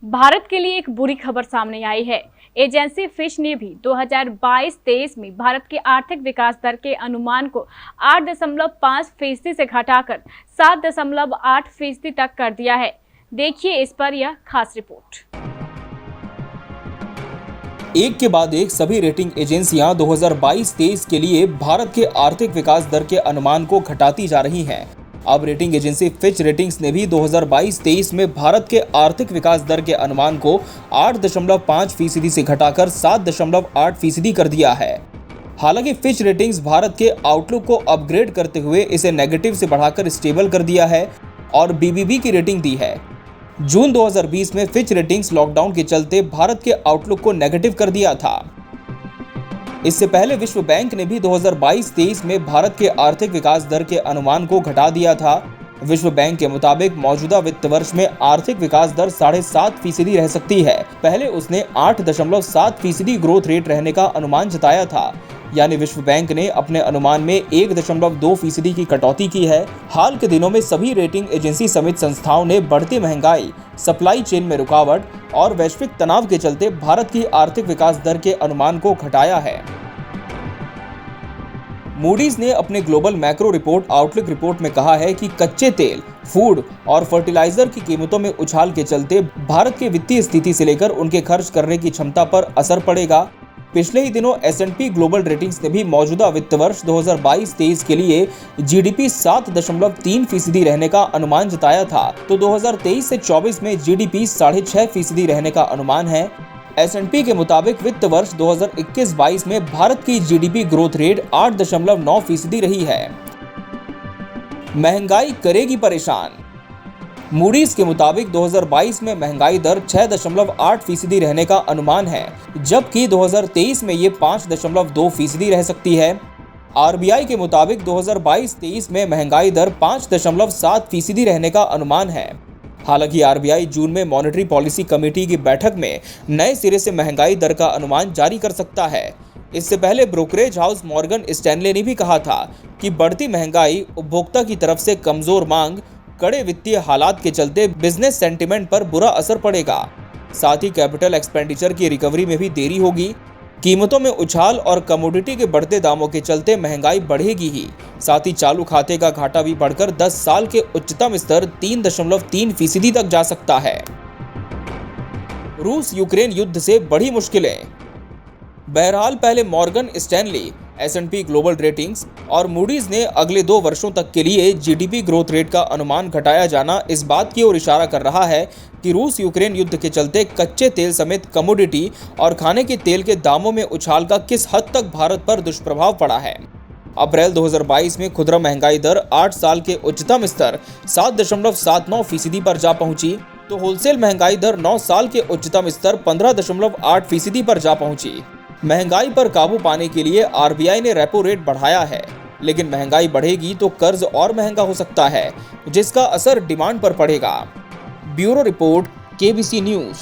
भारत के लिए एक बुरी खबर सामने आई है। एजेंसी फिच ने भी 2022-23 में भारत के आर्थिक विकास दर के अनुमान को 8.5% से घटाकर 7.8% तक कर दिया है। देखिए इस पर यह खास रिपोर्ट। एक के बाद एक सभी रेटिंग एजेंसियां 2022-23 के लिए भारत के आर्थिक विकास दर के अनुमान को घटाती जा रही हैं। अब रेटिंग एजेंसी फिच रेटिंग्स ने भी 2022-23 में भारत के आर्थिक विकास दर के अनुमान को 8.5% से घटाकर 7.8% कर दिया है। हालांकि फिच रेटिंग्स भारत के आउटलुक को अपग्रेड करते हुए इसे नेगेटिव से बढ़ाकर स्टेबल कर दिया है और BBB की रेटिंग दी है। जून 2020 में फिच रेटिंग्स लॉकडाउन के चलते भारत के आउटलुक को नेगेटिव कर दिया था। इससे पहले विश्व बैंक ने भी 2022-23 में भारत के आर्थिक विकास दर के अनुमान को घटा दिया था। विश्व बैंक के मुताबिक मौजूदा वित्त वर्ष में आर्थिक विकास दर 7.5% रह सकती है। पहले उसने 8.7% ग्रोथ रेट रहने का अनुमान जताया था, यानी विश्व बैंक ने अपने अनुमान में 1.2% की कटौती की है। हाल के दिनों में सभी रेटिंग एजेंसी समेत संस्थाओं ने बढ़ती महंगाई, सप्लाई चेन में रुकावट और वैश्विक तनाव के चलते भारत की आर्थिक विकास दर के अनुमान को घटाया है। मूडीज ने अपने global macro report outlook report में कहा है कि कच्चे तेल, फूड और फर्टिलाइजर की कीमतों में उछाल के चलते भारत की वित्तीय स्थिति से लेकर उनके खर्च करने की क्षमता पर असर पड़ेगा। पिछले ही दिनों S&P ग्लोबल रेटिंग्स ने भी मौजूदा वित्त वर्ष 2022-23 के लिए GDP 7.3% रहने का अनुमान जताया था, तो 2023 से 24 में GDP 6.5% रहने का अनुमान है। S&P के मुताबिक वित्त वर्ष 2021-22 में भारत की GDP ग्रोथ रेट 8.9% रही है। महंगाई करेगी परेशान। मूडीज के मुताबिक 2022 में महंगाई दर 6.8% रहने का अनुमान है, जबकि 2023 में ये 5.2% रह सकती है। RBI के मुताबिक 2022-23 में महंगाई दर 5.7% रहने का अनुमान है। हालांकि RBI जून में मॉनेटरी पॉलिसी कमेटी की बैठक में नए सिरे से महंगाई दर का अनुमान जारी कर सकता है। इससे पहले ब्रोकरेज हाउस मॉर्गन स्टैनले ने भी कहा था कि बढ़ती महंगाई, उपभोक्ता की तरफ से कमजोर मांग, कड़े वित्तीय हालात के चलते बिजनेस सेंटिमेंट पर बुरा असर पड़ेगा। साथ ही कैपिटल एक्सपेंडिचर की रिकवरी में भी देरी होगी। कीमतों में उछाल और कमोडिटी के बढ़ते दामों के चलते महंगाई बढ़ेगी ही। साथ ही चालू खाते का घाटा भी बढ़कर 10 साल के उच्चतम स्तर 3.3% तक जा सकता है। रूस यूक्रेन युद्ध से बड़ी मुश्किलें। बहरहाल पहले Morgan Stanley, S&P global ratings और मूडीज ने अगले 2 वर्षों तक के लिए GDP ग्रोथ रेट का अनुमान घटाया जाना इस बात की ओर इशारा कर रहा है कि रूस यूक्रेन युद्ध के चलते कच्चे तेल समेत कमोडिटी और खाने के तेल के दामों में उछाल का किस हद तक भारत पर दुष्प्रभाव पड़ा है। अप्रैल 2022 में खुदरा महंगाई दर 8 साल के उच्चतम स्तर 7.79% पर जा पहुंची, तो होलसेल महंगाई दर 9 साल के उच्चतम स्तर 15.8% पर जा पहुंची। महंगाई पर काबू पाने के लिए RBI ने रेपो रेट बढ़ाया है, लेकिन महंगाई बढ़ेगी तो कर्ज और महंगा हो सकता है, जिसका असर डिमांड पर पड़ेगा। Bureau report, KBC news.